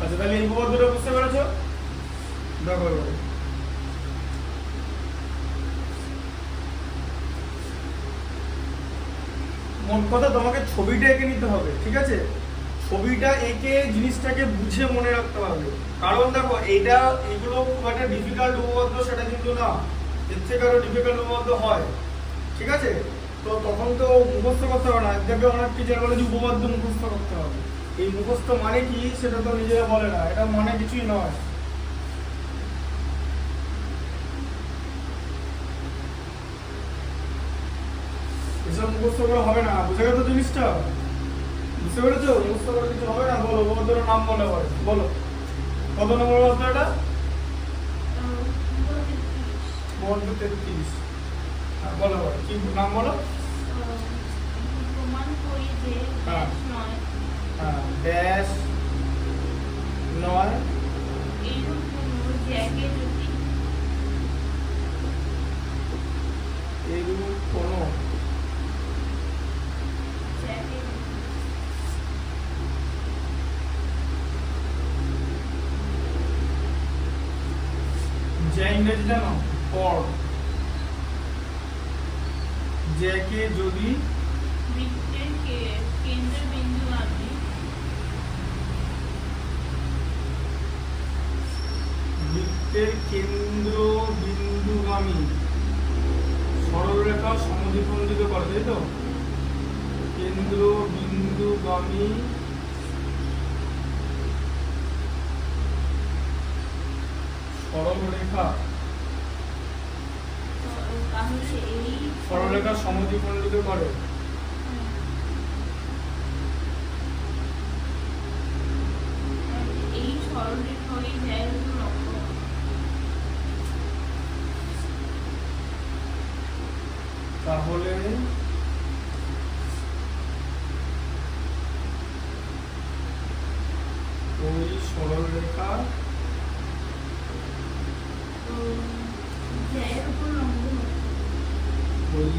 আচ্ছা তাহলে এই উপপাদ্যটা বুঝতে পেরেছো? দেখো এবারে মোট কথা তোমাকে ছবিটা এঁকে নিতে হবে, ঠিক আছে? ছবিটা এঁকে জিনিসটাকে বুঝে মনে রাখতে হবে। কারণ দেখো এগুলো খুব একটা ডিফিকাল্ট উপপাদ্য সেটা কিন্তু না, এর থেকে আরো ডিফিকাল্ট উপপাদ্য হয়, ঠিক আছে? তো তখন তো মুখস্থ করতে হবে না। দেখবে অনেক টিচার বলে যে উপপাদ্য মুখস্থ করতে হবে। এই মুখস্থ মানে কি সেটা তো নিজেরা বলে না, এটা মানে কিছুই নয়। এসব মুখস্থ করে হবে না, বুঝে গেছো জিনিসটা? বুঝতে পেরেছো? মুখস্থ করে কিছু হবে না। বলো উপপাদ্যের নাম বলে পরে বলো, কত নম্বর উপপাদ্য এটা? 33। হ্যাঁ বলো পরে কি নাম বলো? প্রমাণ করি যে হ্যাঁ। ড্যাশ নয় হ্যাঁ ড্যাশ নয় এইরূপ কোনো জ্যাকে যদি এরূপ কোনো জ্যাকে যে ইংরেজি জানো পর জ্যাকে যদি বৃত্তের কেন্দ্রবিন্দু আমি বৃত্তের কেন্দ্র বিন্দুগামী সরলরেখা সমদ্বিখণ্ডিত করে, তাই তো? কেন্দ্র বিন্দুগামী সরলরেখা তাহলে এই সরলরেখা সমদ্বিখণ্ডিত করে। এই সরলরেখাই জ্যায়ের উপর লম্ব। তাহলে ওই সরলরেখা জ্যায়ের উপর লম্ব হবে। ওই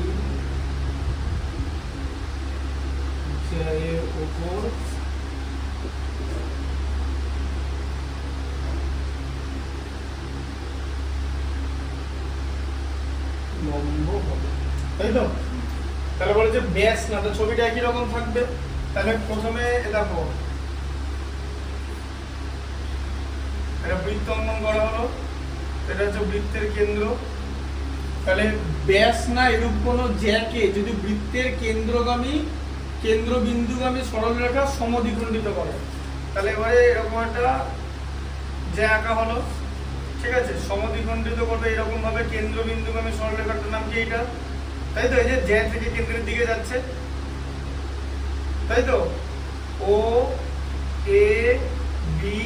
জ্যায়ের উপর লম্ব হবে, তাই তো? তাহলে বলে যে ব্যাস না, তো ছবিটা একই রকম থাকবে। তাহলে প্রথমে দেখো এটা বৃত্ত অঙ্কন করা হলো, এটা হচ্ছে বৃত্তের কেন্দ্র। তাহলে ব্যাস না এরূপ কোন জ্যাকে যদি বৃত্তের কেন্দ্রবিন্দুগামী সরলরেখা সমদ্বিখণ্ডিত করে, তাহলে এবারে এরকম একটা জ্যা আঁকা হলো, ঠিক আছে? সমদ্বিখণ্ডিত করবে এরকম ভাবে কেন্দ্রবিন্দুগামী সরলরেখাটার নাম কি? এটা, তাই তো? এই যে জ্যা থেকে কেন্দ্রের দিকে যাচ্ছে, তাই তো? ও এ বি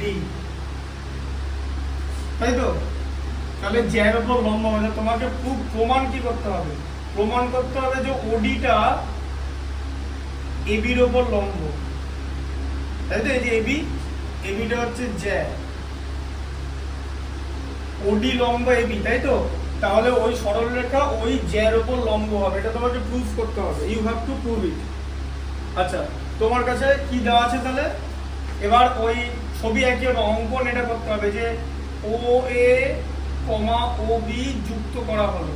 ডি, তাই তো? তাহলে জ্যার উপর লম্ব হবে। তোমাকে প্রমাণ কি করতে হবে? প্রমাণ করতে হবে যে ওডিটা এবির উপর লম্ব, তাই তো? এই যে এবিটা হচ্ছে জ্যা, ওডি লম্ব এবি, তাই তো? তাহলে ওই সরলরেখা ওই জ্যার উপর লম্ব হবে, এটা তোমাকে প্রুফ করতে হবে। You have to prove it. আচ্ছা তোমার কাছে কি দেওয়া আছে তাহলে? এবার ওই ছবি এঁকে অঙ্কন এটা করতে হবে যে ও এ কমা ও বি যুক্ত করা হলো,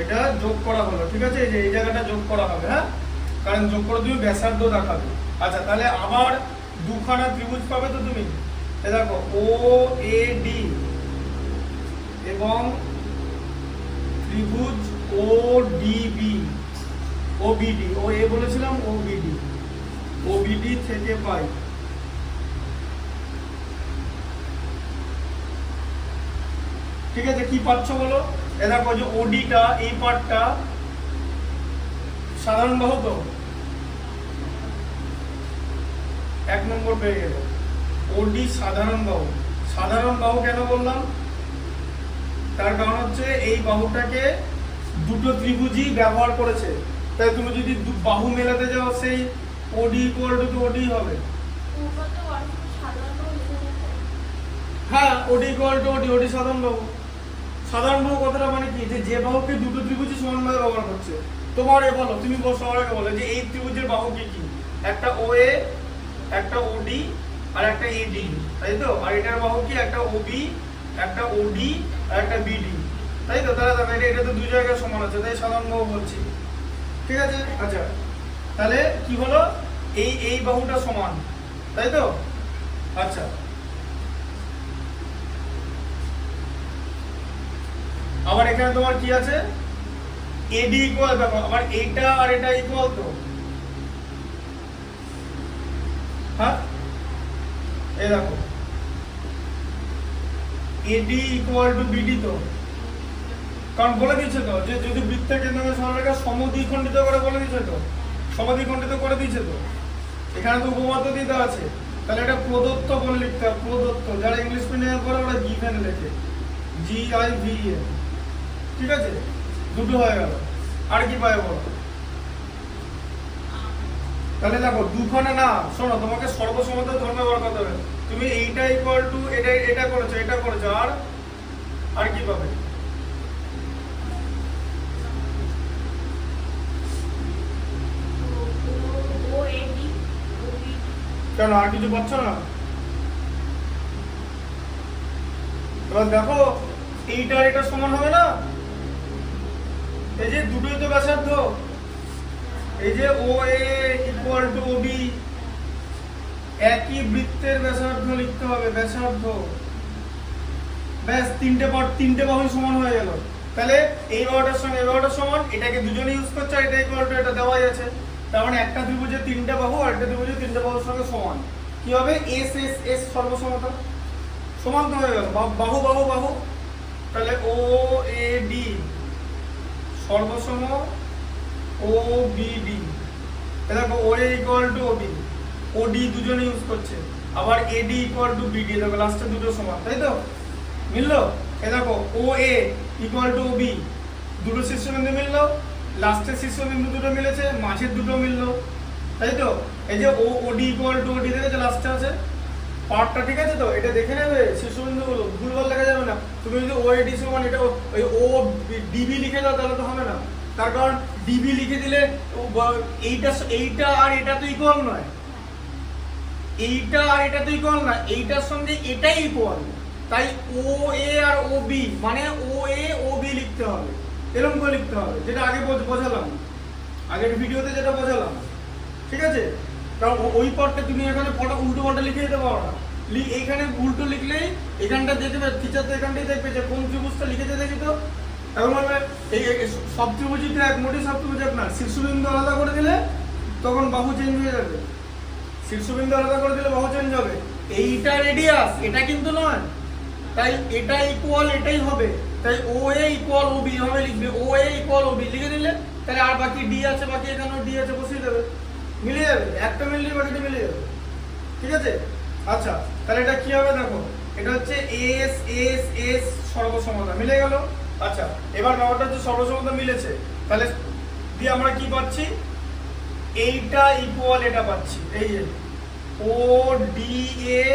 এটা যোগ করা হলো, ঠিক আছে? এই যে এই জায়গাটা যোগ করা হবে, হ্যাঁ, কারণ যোগ করে তুমি ব্যাসার্ধ দেখাবে। আচ্ছা তাহলে আবার দুখানা ত্রিভুজ পাবে তো তুমি। এই দেখো ও এ ডি এবং ত্রিভুজ ও ডিবি, ও বিডি, ও এ বলেছিলাম, ও বিডি, ও বিডি থেকে পাই ঠিক আছে? কি পাচ্ছ বলো? এ দেখো যে ওডিটা এই পার্টটা সাধারণ বাহু, তো 1 নম্বর পেয়ে গেল। ওডি সাধারণ বাহু। সাধারণ বাহু কেন বললাম? তার কারণ হচ্ছে এই বাহুটাকে দুটো ত্রিভুজই ব্যবহার করেছে, তাই তুমি যদি বাহু মেলাতে যাও সেই ওডি ইকুয়াল টু ওডি হবে। হ্যাঁ ওডি ইকুয়াল টু ওডি, ওডি সাধারণ বাহু। সাধারণ বাহু কথাটা মানে কি? যে বাহুকে দুটো ত্রিভুজই সমানভাবে ব্যবহার করছে। তোমার এ বলো, তুমি সবার আগে বলো যে এই ত্রিভুজের বাহু কি কি? একটা OA, একটা OD আর একটা AD, তাই তো? আর এটার বাহু কি? একটা OB, একটা OD আর একটা BD, তাই তো? তাহলে দেখো এটা তো দুই জায়গায় সমান আছে, তাই সাধারণ বাহু বলছি, ঠিক আছে? আচ্ছা, তাহলে কি হলো? এই বাহুটা সমান, তাই তো? আচ্ছা, আবার এখানে তোমার কি আছে? AD ইকুয়াল, দেখো আবার এইটা আর এটা ইকুয়াল তো, হ্যাঁ? এই দেখো AD ইকুয়াল টু BD তো, কারণ বলে দিয়েছে তো যে যদি বৃত্তের কেন্দ্রকে সরলরেখা সমদ্বিখণ্ডিত করে, বলে দিয়েছে তো, সমদ্বিখণ্ডিত করে দিয়েছে তো। এখানে তো উপপাদ্য দিতে আছে, তাহলে এটা প্রদত্ত বলে লিখতে হবে, প্রদত্ত। যারা ইংলিশ মিডিয়াম করে ওরা গিভেন লেখে, GIVEN, ঠিক আছে? দুটো হয়ে গেল, আর কি পায় বলো? তাহলে দেখো দুখানে না, শোনো তোমাকে সর্বসমতা ধর্ম ব্যবহার করতে হবে। তুমি এইটা ইকুয়াল টু এটা করেছো, এটা করেছো, আর কি পাবে? কেন আর কিছু পাচ্ছ না? এবার দেখো এইটা আর এটা সমান হবে না? এই যে দুটোই তো ব্যাসার্ধ, এই যে OA ইকুয়াল টু OB, একই বৃত্তের ব্যাসার্ধ লিখতে হবে, ব্যাসার্ধ। ব্যাস, তিনটে বাহু সমান হয়ে গেল। তাহলে এই বাহুটার সঙ্গে এই বাহুটার সমান, এটাকে দুজনে ইউজ করছে, আর এটা ইকুয়াল টু এটা দেওয়াই আছে। তার মানে একটা ত্রিভুজের তিনটে বাহু আর একটা ত্রিভুজের তিনটে বাহুর সঙ্গে সমান। কি হবে? S সর্বসমতা সমান তো হয়ে গেল, বাহু বাহু বাহু। তাহলে OAD সর্বসম OBD, দেখো OA equal to OB, OD দুজনে ইউজ করছে, আবার AD ইকুয়াল টু BD, দেখো লাস্টে দুটো সমান, তাই তো? মিললো? এ দেখো OA ইকুয়াল টু OB, দুটো শীর্ষবিন্দু মিললো, লাস্টের শীর্ষবিন্দু দুটো মিলেছে, মাঝের দুটো মিললো, তাই তো? এই যে OD ইকুয়াল টু OD দেখেছো লাস্টে আছে, পার্টটা ঠিক আছে তো? এটা দেখে নেবে শীর্ষবিন্দুগুলো, ভুলভাল লেখা যাবে না। তুমি যদি OAD সমান এটা ওই ODB লিখে দাও তাহলে তো হবে না, তার কারণ DB লিখে দিলে এইটা আর এটা তো ইকুয়াল নয়, এইটা আর এটা তো ইকুয়াল না, এইটার সঙ্গে এটাই ইকুয়াল, তাই OA আর OB মানে OA OB লিখতে হবে, এরকম করে লিখতে হবে, যেটা আগে বোঝালাম, আগের ভিডিওতে যেটা বোঝালাম, ঠিক আছে? কারণ ওই পদটা তুমি এখানে উল্টো পদটা লিখে দিতে পারো না, এইখানে উল্টো লিখলেই এখানটা দেখতে পাবে, টিচার তো এখানটাই দেখবে যে কোন ত্রিভুজটা লিখেছে, দেখি তো। এখন বলবে এই সব ত্রিভুজই এক, মোটেই সব ত্রিভুজ এক না, শীর্ষবিন্দু আলাদা করে দিলে তখন বাহু চেঞ্জ হয়ে যাবে, শীর্ষবিন্দু আলাদা করে দিলে বাহু চেঞ্জ হবে। এইটা রেডিয়াস, এটা কিন্তু নয়, তাই এটা ইকুয়াল এটাই হবে, তাই OA ইকুয়াল OB হবে লিখবে, OA ইকুয়াল OB লিখে দিলে তাহলে আর বাকি D আছে, বাকি এখানেও D আছে, বসিয়ে দেবে, মিলে যাবে, একটা মিললে বাকিটা মিলে যাবে, ঠিক আছে? আচ্ছা, তাহলে এটা কি হবে? দেখো এটা হচ্ছে S সর্বসমতা মিলে গেল। আচ্ছা, এবার ব্যাপারটা হচ্ছে সর্বসমতা মিলেছে, তাহলে দিয়ে আমরা কি পাচ্ছি? এইটা ইকুয়াল এটা পাচ্ছি, এই যে ODA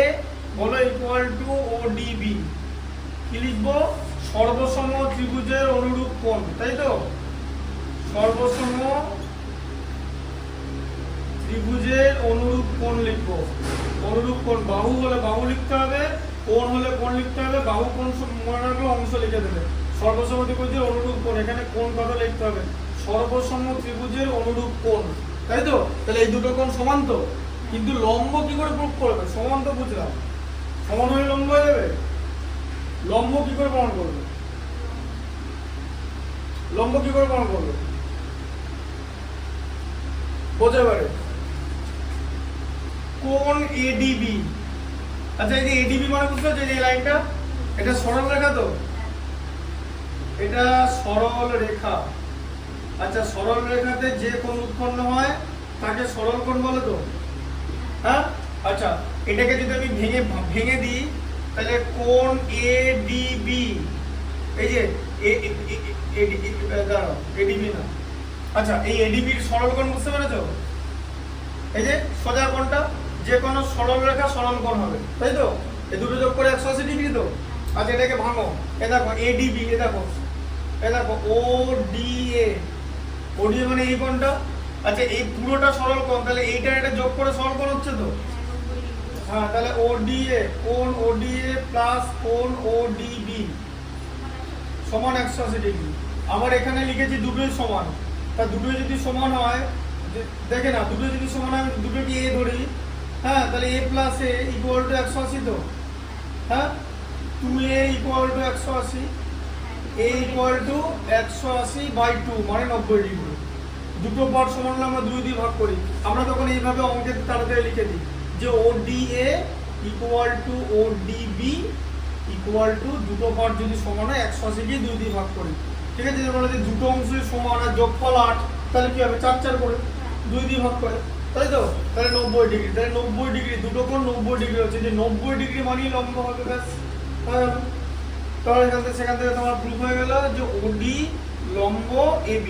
বলো ইকুয়াল টু ODB, কি লিখবো? সর্বসম ত্রিভুজের অনুরূপ কোণ, তাই তো? সর্বসম ত্রিভুজের অনুরূপ কোণ লিখবো, অনুরূপ কোণ, বাহু হলে বাহু লিখতে হবে, কোণ হলে কোণ লিখতে হবে, বাহু কোণ মনে রাখলে অংশ লিখে দেবে। সর্বসম ত্রিভুজের অনুরূপ কোণ, এখানে কোণ কথা লিখতে হবে, সর্বসম ত্রিভুজের অনুরূপ কোণ, তাই তো? তাহলে এই দুটো কোণ সমান তো, কিন্তু লম্ব কি করে প্রুফ করবে? সমান তো বুঝলাম, সমান হলে লম্ব হয়ে যাবে, লম্ব কি করে প্রমাণ করবে? লম্ব কি করে প্রমাণ করবে বোঝা পারে? কোণ ADB, আচ্ছা এই যে ADB মানে বুঝতে পারছো, এই লাইনটা, এটা সরল রেখা তো, এটা সরল রেখা। আচ্ছা, সরল রেখাতে যে কোণ উৎপন্ন হয় তাকে সরল কোণ বলে তো, হ্যাঁ? আচ্ছা, এটাকে যদি আমি ভেঙে দিই তাহলে কোণ ADB, এই যে দাঁড়াও, ADB না, আচ্ছা এই ADBর সরল কোণ বুঝতে পেরেছো? এই যে সোজা কোণটা, যে কোনো সরল রেখা সরল কোণ হবে, তাই তো? এই দুটো যোগ করে 180 ডিগ্রি তো। আচ্ছা, এটাকে ভাঙো, এ দেখো ADB, এ দেখো এই দেখো ODA, ODA মানে এই কোণটা। আচ্ছা এই পুরোটা সরল কোণ, তাহলে এইটা এটা যোগ করে সরল কোণ হচ্ছে তো। হ্যাঁ তাহলে ODA, কোণ ODA প্লাস কোণ ODB সমান 180 ডিগ্রি। আবার এখানে লিখেছি দুটোই সমান, তা দুটোই যদি সমান হয়, দেখে না দুটোই যদি সমান হয় দুটোকে A ধরি, হ্যাঁ তাহলে A plus A equal to 180 তো, হ্যাঁ 2A equal to 180, A equal to 180/2 মানে 90 ডিগ্রি। দুটো পার্ট সমান হলে আমরা 2 দিয়ে ভাগ করি, আমরা তখন এইভাবে অঙ্কে তাড়াতাড়ি লিখে দিই যে ODA equal to ODB equal to দুটো পার্ট যদি সমান হয় 180 কে 2 দিয়ে ভাগ করি, ঠিক আছে। যদি বলে যে দুটো অংশই সমান আর যোগফল 8, তাহলে কি হবে 4 করে 2 দিয়ে ভাগ করে, তাই তো। তাহলে 90 ডিগ্রি, তাহলে 90 ডিগ্রি দুটো কোণ 90 ডিগ্রি হচ্ছে, যে 90 ডিগ্রি মানেই লম্ব হবে, ব্যাস। তাহলে সেখান থেকে তোমার প্রুফ হয়ে গেল যে OD লম্ব AB,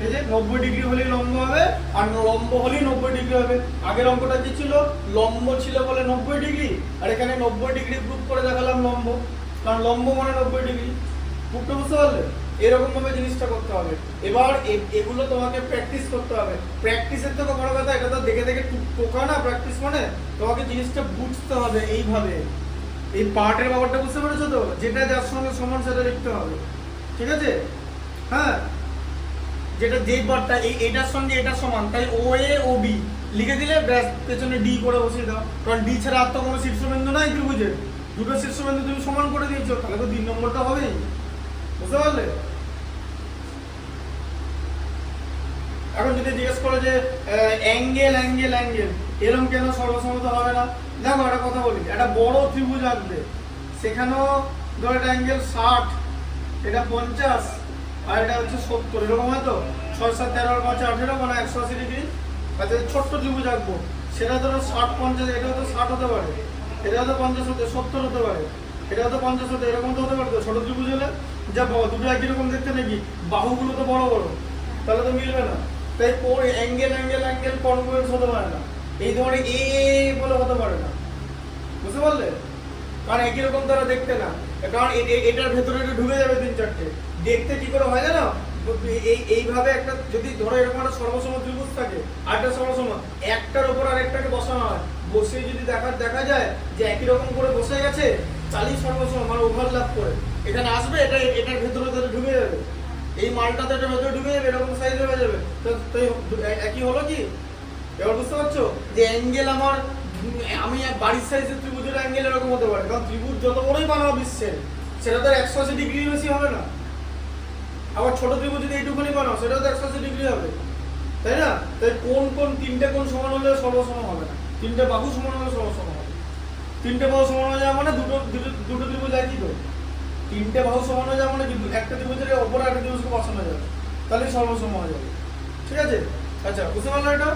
এই যে 90 ডিগ্রি হলেই লম্ব হবে আর লম্ব হলেই 90 ডিগ্রি হবে। আগের অঙ্কটা কি ছিল, লম্ব ছিল বলে 90 ডিগ্রি, আর এখানে 90 ডিগ্রি প্রুফ করে দেখালাম লম্ব, কারণ লম্ব মানে 90 ডিগ্রি। প্রুফটা বুঝতে পারলে? এরকম ভাবে জিনিসটা করতে হবে। এবার এগুলো তোমাকে প্র্যাকটিস করতে হবে। প্র্যাকটিসের থেকে বড় কথা, এটা তো দেখে দেখে টোকা না প্র্যাকটিস, মানে তোমাকে জিনিসটা বুঝতে হবে এইভাবে। এই পার্টের ব্যাপারটা বুঝতে পেরেছো তো, যেটা যার সঙ্গে সমান সেটা লিখতে হবে, ঠিক আছে। হ্যাঁ যেটা যে পার্টটা এটার সঙ্গে এটা সমান, তাই OA OB লিখে দিলে ব্যাস, পেছনে D করে বসিয়ে দাও, কারণ D ছাড়া আর তো কোনো শীর্ষবিন্দু নাই ত্রিভুজের। দুটো শীর্ষবিন্দু তুমি সমান করে দিয়েছো, তাহলে তো 3 নম্বরটা হবেই, বুঝতে পারলে? এখন যদি জিজ্ঞেস করো যে অ্যাঙ্গেল অ্যাঙ্গেল অ্যাঙ্গেল এরকম কেন সর্বসম্মত হবে না, দেখো একটা কথা বলি, একটা বড় ত্রিভুজ আঁকবে, সেখানেও ধরো একটা অ্যাঙ্গেল 60, এটা 50 আর এটা হচ্ছে 70, এরকম হয় তো। 6 7 13 আর 5 18 মানে 180 ডিগ্রি। আচ্ছা ছোট্ট ত্রিভুজ আঁকবো, সেটা ধরো 60 50, এটাও তো 60 হতে পারে, এটাও তো 50 হতে 70 হতে পারে, এটাও তো 50 হতে, এরকম তো হতে পারে তো। ছোট ত্রিভুজ হলে যা দুটো একই রকম দেখতে নাকি, বাহুগুলো তো বড় বড়, তাহলে তো মিলবে না। তাই অ্যাঙ্গেল অ্যাঙ্গেল অ্যাঙ্গেল কনগ্রুয়েন্স হতে পারে না, এই ধরনের এ বলে হতে পারে না, বুঝতে পারলে? কারণ একই রকম তারা দেখতে না, কারণ এটার ভেতরে ঢুকে যাবে 3-4টে, দেখতে কি করে হয় জানো, এইভাবে একটা যদি ধরো এরকম একটা সর্বসম ত্রিভুজ থাকে আর একটা সর্বসম, একটার উপর আরেকটাকে বসানো হয়, বসে যদি দেখা যায় যে একই রকম করে বসে গেছে, চালি সর্বসম মানে ওভারল্যাপ করে এখানে আসবে, এটার ভেতরে ঢুকে যাবে, এই মালটা তো এটার ভেতরে ঢুকে যাবে, এরকম সাইজ হয়ে যাবে, তো একই হলো কি? এবার বুঝতে পারছো যে অ্যাঙ্গেল আমার, আমি বাড়ির সাইজের ত্রিভুজের অ্যাঙ্গেল এরকম হতে পারে, কারণ ত্রিভুজ যত বড়ই বানাও বিশ্বের, সেটা তো 180 ডিগ্রি বেশি হবে না। আবার ছোট ত্রিভুজ যদি এইটুকুনি বানাও, সেটাও তো 180 ডিগ্রি হবে, তাই না? তাই কোন তিনটে কোণ সমান হলে সর্বসম হবে না, তিনটে বাহু সমান হলে সর্বসম হবে। তিনটে বাহু সমান হয়ে যাওয়া মানে দুটো ত্রিভুজ একই তো, তিনটে বাহু সমান হয়ে যাওয়া মানে একটা ত্রিভুজের ওপরে একটা ত্রিভুজকে বসানো যাবে, তাহলে সর্বসম হয়ে যাবে, ঠিক আছে। আচ্ছা বুঝতে পারলো এটা?